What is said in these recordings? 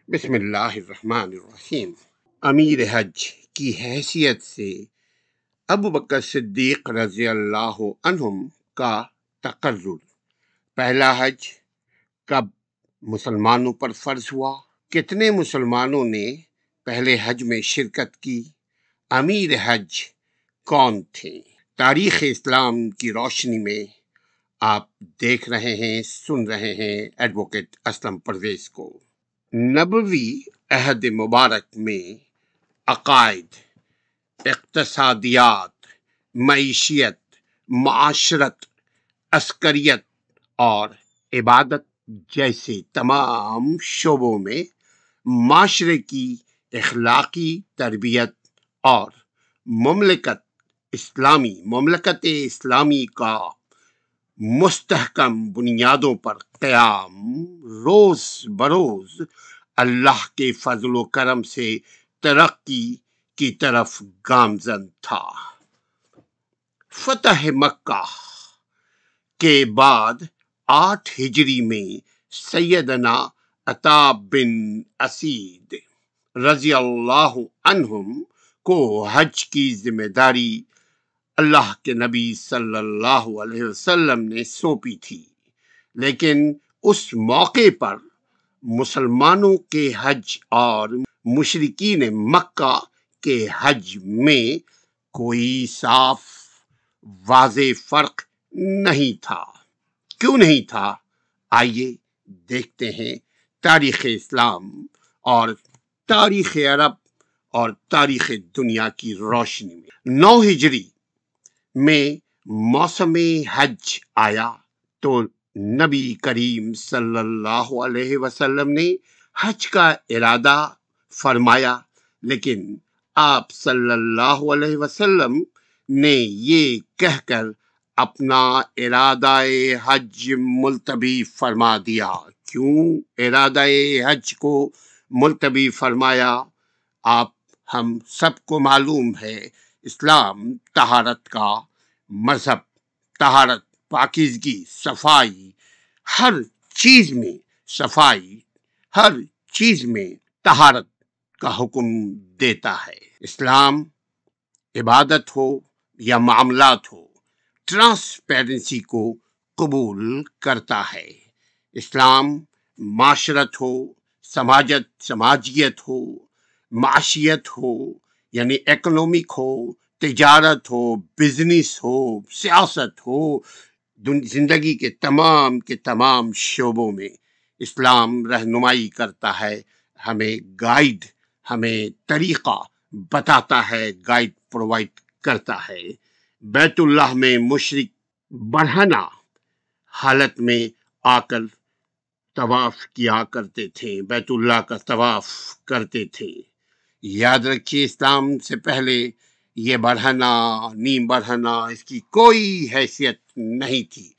بسم اللہ الرحمن الرحیم۔ امیر حج کی حیثیت سے ابو بکر صدیق رضی اللہ عنہم کا تقرر۔ پہلا حج کب مسلمانوں پر فرض ہوا؟ کتنے مسلمانوں نے پہلے حج میں شرکت کی؟ امیر حج کون تھے؟ تاریخ اسلام کی روشنی میں آپ دیکھ رہے ہیں، سن رہے ہیں ایڈوکیٹ اسلم پرویز کو۔ نبوی عہد مبارک میں عقائد، اقتصادیات، معیشیت، معاشرت، عسکریت اور عبادت جیسے تمام شعبوں میں معاشرے کی اخلاقی تربیت اور مملکت اسلامی کا مستحکم بنیادوں پر قیام روز بروز اللہ کے فضل و کرم سے ترقی کی طرف گامزن تھا۔ فتح مکہ کے بعد 8 ہجری میں سیدنا عطا بن اسید رضی اللہ عنہم کو حج کی ذمہ داری اللہ کے نبی صلی اللہ علیہ وسلم نے سونپی تھی، لیکن اس موقع پر مسلمانوں کے حج اور مشرکین مکہ کے حج میں کوئی صاف واضح فرق نہیں تھا۔ کیوں نہیں تھا؟ آئیے دیکھتے ہیں تاریخ اسلام اور تاریخ عرب اور تاریخ دنیا کی روشنی میں۔ 9 ہجری میں موسم حج آیا تو نبی کریم صلی اللہ علیہ وسلم نے حج کا ارادہ فرمایا، لیکن آپ صلی اللہ علیہ وسلم نے یہ کہہ کر اپنا ارادہ حج ملتوی فرما دیا۔ کیوں ارادہ حج کو ملتوی فرمایا؟ ہم سب کو معلوم ہے، اسلام طہارت کا مذہب، طہارت، پاکیزگی، صفائی، ہر چیز میں صفائی، ہر چیز میں طہارت کا حکم دیتا ہے۔ اسلام عبادت ہو یا معاملات ہو، ٹرانسپیرنسی کو قبول کرتا ہے۔ اسلام معاشرت ہو، سماجیت ہو، معاشیت ہو یعنی اکنامک ہو، تجارت ہو، بزنس ہو، سیاست ہو، زندگی کے تمام شعبوں میں اسلام رہنمائی کرتا ہے، ہمیں طریقہ بتاتا ہے، گائیڈ پرووائڈ کرتا ہے۔ بیت اللہ میں مشرک برہنہ حالت میں آ کر طواف کیا کرتے تھے، بیت اللہ کا طواف کرتے تھے۔ یاد رکھیے، اسلام سے پہلے یہ برہنہ، نیم برہنہ، اس کی کوئی حیثیت نہیں تھی۔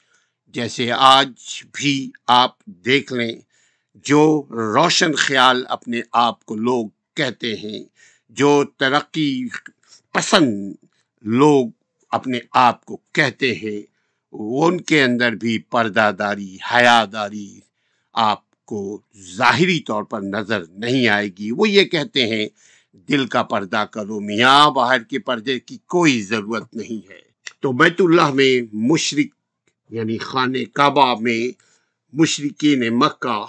جیسے آج بھی آپ دیکھ لیں، جو روشن خیال اپنے آپ کو لوگ کہتے ہیں، جو ترقی پسند لوگ اپنے آپ کو کہتے ہیں، ان کے اندر بھی پردہ داری، حیا داری آپ کو ظاہری طور پر نظر نہیں آئے گی۔ وہ یہ کہتے ہیں دل کا پردہ کرو میاں، باہر کے پردے کی کوئی ضرورت نہیں ہے۔ تو بیت اللہ میں مشرک یعنی خانہ کعبہ میں مشرکین مکہ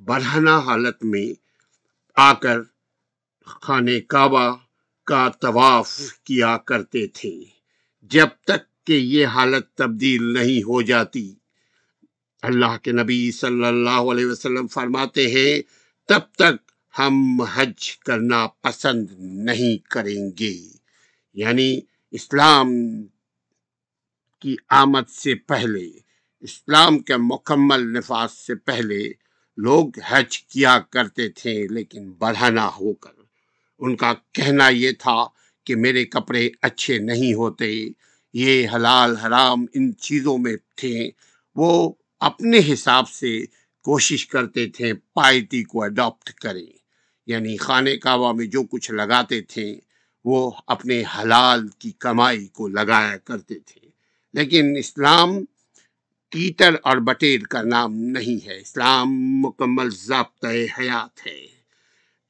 برہنہ حالت میں آ کر خانہ کعبہ کا طواف کیا کرتے تھے۔ جب تک کہ یہ حالت تبدیل نہیں ہو جاتی، اللہ کے نبی صلی اللہ علیہ وسلم فرماتے ہیں تب تک ہم حج کرنا پسند نہیں کریں گے۔ یعنی اسلام کی آمد سے پہلے، اسلام کے مکمل نفاذ سے پہلے لوگ حج کیا کرتے تھے، لیکن برہنہ ہو کر۔ ان کا کہنا یہ تھا کہ میرے کپڑے اچھے نہیں ہوتے، یہ حلال حرام ان چیزوں میں تھے۔ وہ اپنے حساب سے کوشش کرتے تھے پائٹی کو اڈاپٹ کریں، یعنی خانہ کعبہ میں جو کچھ لگاتے تھے وہ اپنے حلال کی کمائی کو لگایا کرتے تھے۔ لیکن اسلام تیتر اور بٹیر کا نام نہیں ہے، اسلام مکمل ضابطۂ حیات ہے۔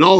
9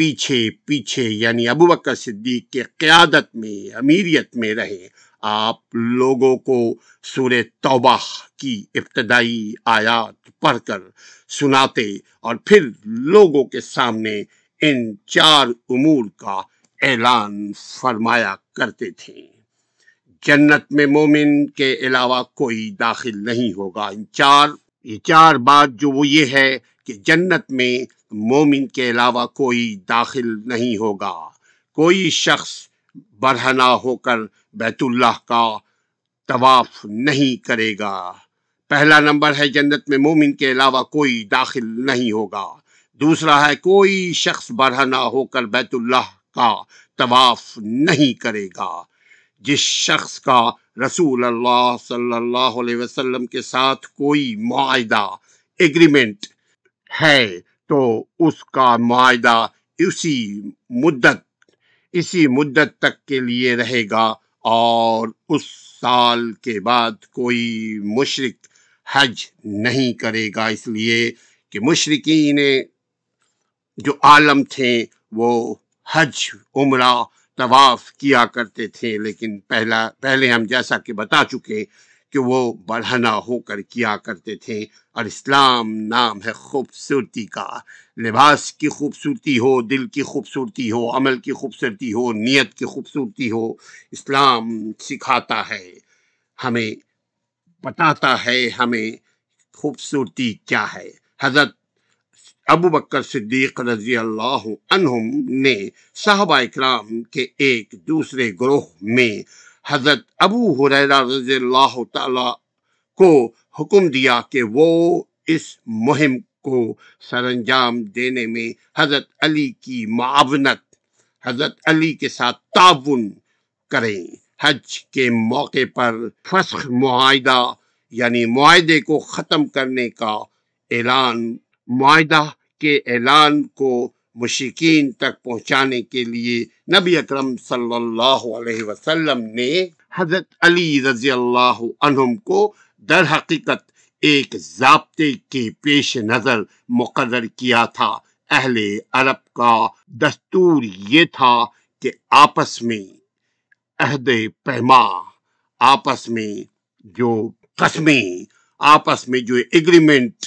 پیچھے پیچھے یعنی ابو بکر صدیق کے قیادت میں امیریت میں رہے۔ آپ لوگوں کو سورہ توبہ کی ابتدائی آیات پڑھ کر سناتے اور پھر لوگوں کے سامنے ان 4 امور کا اعلان فرمایا کرتے تھے۔ جنت میں مومن کے علاوہ کوئی داخل نہیں ہوگا۔ یہ چار بات جو وہ یہ ہے کہ جنت میں مومن کے علاوہ کوئی داخل نہیں ہوگا۔ کوئی شخص برہنہ ہو کر بیت اللہ کا طواف نہیں کرے گا۔ پہلا نمبر ہے جنت میں مومن کے علاوہ کوئی داخل نہیں ہوگا۔ دوسرا ہے کوئی شخص برہنہ ہو کر بیت اللہ کا طواف نہیں کرے گا۔ جس شخص کا رسول اللہ صلی اللہ علیہ وسلم کے ساتھ کوئی معاہدہ ایگریمنٹ ہے تو اس کا معاہدہ اسی مدت تک کے لیے رہے گا، اور اس سال کے بعد کوئی مشرک حج نہیں کرے گا، اس لیے کہ مشرکین جو عالم تھے وہ حج عمرہ طواف کیا کرتے تھے، لیکن پہلے ہم جیسا کہ بتا چکے کہ وہ برہنہ ہو کر کیا کرتے تھے۔ اور اسلام نام ہے خوبصورتی کا۔ لباس کی خوبصورتی ہو، دل کی خوبصورتی ہو، عمل کی خوبصورتی ہو، نیت کی خوبصورتی ہو، اسلام سکھاتا ہے، ہمیں بتاتا ہے ہمیں خوبصورتی کیا ہے۔ حضرت ابو بکر صدیق رضی اللہ عنہم نے صحابہ اکرام کے ایک دوسرے گروہ میں حضرت ابو ہریرہ رضی اللہ تعالی کو حکم دیا کہ وہ اس مہم کو سر انجام دینے میں حضرت علی کی معاونت، حضرت علی کے ساتھ تعاون کریں۔ حج کے موقع پر فسخ معاہدہ یعنی معاہدے کو ختم کرنے کا اعلان، معاہدہ کے اعلان کو مشرکین تک پہنچانے کے لیے نبی اکرم صلی اللہ علیہ وسلم نے حضرت علی رضی اللہ عنہم کو در حقیقت ایک ضابطے کے پیش نظر مقرر کیا تھا۔ اہل عرب کا دستور یہ تھا کہ آپس میں عہد پیما، آپس میں جو قسمیں، آپس میں جو ایگریمنٹ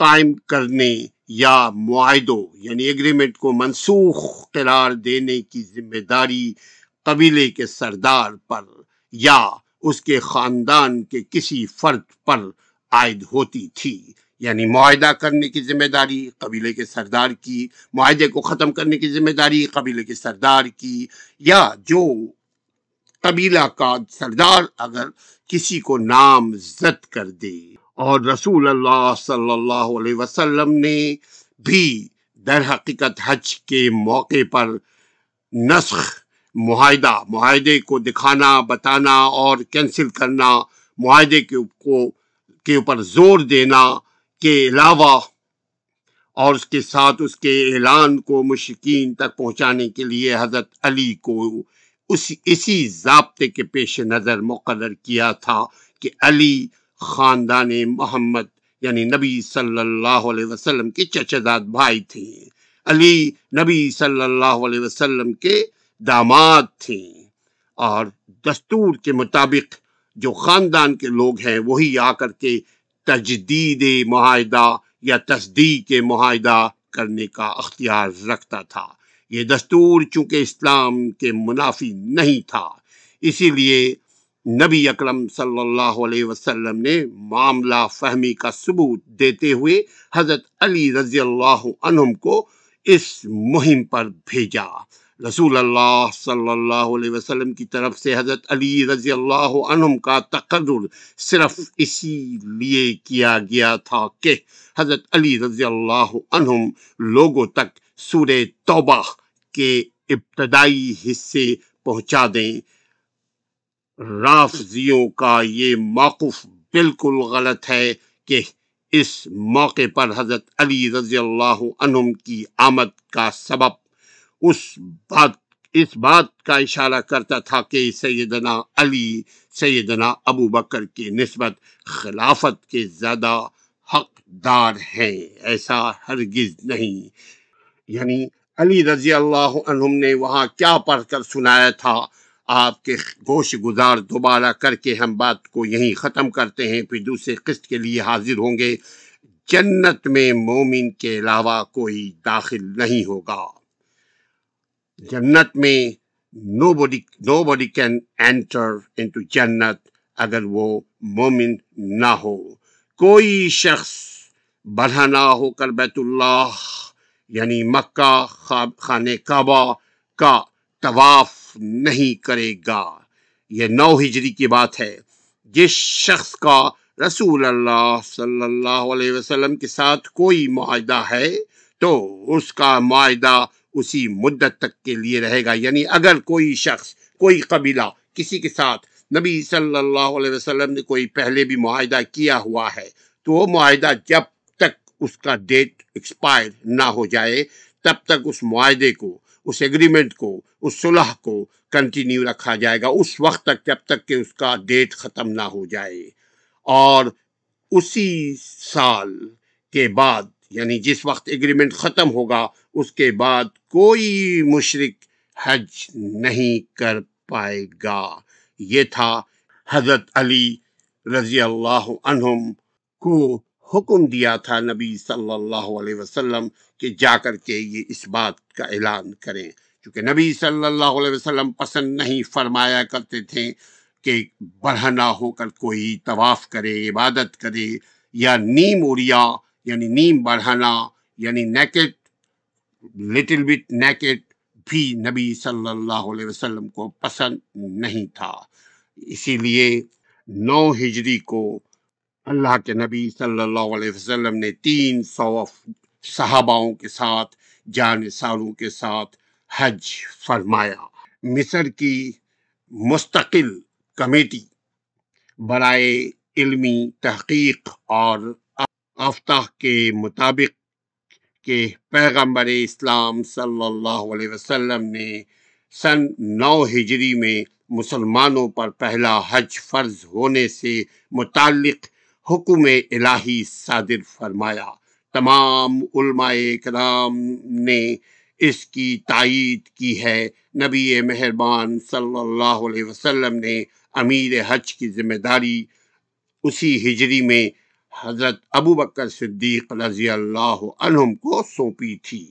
قائم کرنے یا معاہدوں یعنی ایگریمنٹ کو منسوخ قرار دینے کی ذمہ داری قبیلے کے سردار پر یا اس کے خاندان کے کسی فرد پر عائد ہوتی تھی۔ یعنی معاہدہ کرنے کی ذمہ داری قبیلے کے سردار کی، معاہدے کو ختم کرنے کی ذمہ داری قبیلے کے سردار کی، یا جو قبیلہ کا سردار اگر کسی کو نامزد کر دے۔ اور رسول اللہ صلی اللہ علیہ وسلم نے بھی در حقیقت حج کے موقع پر نسخ معاہدے کو دکھانا، بتانا اور کینسل کرنا، معاہدے کے اوپر زور دینا کے علاوہ اور اس کے ساتھ اس کے اعلان کو مشرکین تک پہنچانے کے لیے حضرت علی کو اسی ضابطے کے پیش نظر مقرر کیا تھا کہ علی خاندان محمد یعنی نبی صلی اللہ علیہ وسلم کے چچا بھائی تھے۔ علی نبی صلی اللہ علیہ وسلم کے داماد تھے، اور دستور کے مطابق جو خاندان کے لوگ ہیں وہی آ کر کے تجدید معاہدہ یا تصدیق معاہدہ کرنے کا اختیار رکھتا تھا۔ یہ دستور چونکہ اسلام کے منافی نہیں تھا، اسی لیے نبی اکرم صلی اللہ علیہ وسلم نے معاملہ فہمی کا ثبوت دیتے ہوئے حضرت علی رضی اللہ عنہم کو اس مہم پر بھیجا۔ رسول اللہ صلی اللہ علیہ وسلم کی طرف سے حضرت علی رضی اللہ عنہم کا تقرر صرف اسی لیے کیا گیا تھا کہ حضرت علی رضی اللہ عنہم لوگوں تک سورہ توبہ کے ابتدائی حصے پہنچا دیں۔ رافضیوں کا یہ موقف بالکل غلط ہے کہ اس موقع پر حضرت علی رضی اللہ عنہم کی آمد کا سبب اس بات کا اشارہ کرتا تھا کہ سیدنا علی سیدنا ابو بکر کی نسبت خلافت کے زیادہ حقدار ہیں۔ ایسا ہرگز نہیں، یعنی علی رضی اللہ عنہم نے وہاں کیا پڑھ کر سنایا تھا، آپ کے گوش گزار دوبارہ کر کے ہم بات کو یہیں ختم کرتے ہیں، پھر دوسرے قسط کے لیے حاضر ہوں گے۔ جنت میں مومن کے علاوہ کوئی داخل نہیں ہوگا۔ جنت میں nobody can enter into جنت اگر وہ مومن نہ ہو۔ کوئی شخص برہنہ ہو کر بیت اللہ یعنی مکہ خانہ کعبہ کا طواف نہیں کرے گا۔ یہ 9 ہجری کی بات ہے۔ جس شخص کا رسول اللہ صلی اللہ علیہ وسلم کے ساتھ کوئی معاہدہ ہے تو اس کا معاہدہ اسی مدت تک کے لیے رہے گا، یعنی اگر کوئی شخص کوئی قبیلہ کسی کے ساتھ نبی صلی اللہ علیہ وسلم نے کوئی پہلے بھی معاہدہ کیا ہوا ہے تو وہ معاہدہ جب تک اس کا ڈیٹ ایکسپائر نہ ہو جائے تب تک اس معاہدے کو، اس ایگریمنٹ کو، اس صلح کو کنٹینیو رکھا جائے گا اس وقت تک جب تک کہ اس کا ڈیٹ ختم نہ ہو جائے۔ اور اسی سال کے بعد یعنی جس وقت ایگریمنٹ ختم ہوگا اس کے بعد کوئی مشرک حج نہیں کر پائے گا۔ یہ تھا حضرت علی رضی اللہ عنہم کو حکم دیا تھا نبی صلی اللہ علیہ وسلم کہ جا کر کے یہ اس بات کا اعلان کریں، چونکہ نبی صلی اللہ علیہ وسلم پسند نہیں فرمایا کرتے تھے کہ برہنہ ہو کر کوئی طواف کرے، عبادت کرے، یا نیم اوریا یعنی نیم برہنہ یعنی نیکٹ، لٹل بٹ نیکٹ بھی نبی صلی اللہ علیہ وسلم کو پسند نہیں تھا۔ اسی لیے 9 ہجری کو اللہ کے نبی صلی اللہ علیہ وسلم نے 300 صحاباؤں کے ساتھ، جانثاروں کے ساتھ حج فرمایا۔ مصر کی مستقل کمیٹی برائے علمی تحقیق اور افتاح کے مطابق کہ پیغمبر اسلام صلی اللہ علیہ وسلم نے سن 9 ہجری میں مسلمانوں پر پہلا حج فرض ہونے سے متعلق حکم الہی صادر فرمایا۔ تمام علماء کرام نے اس کی تائید کی ہے۔ نبی مہربان صلی اللہ علیہ وسلم نے امیر حج کی ذمہ داری اسی ہجری میں حضرت ابوبکر صدیق رضی اللہ عنہم کو سونپی تھی۔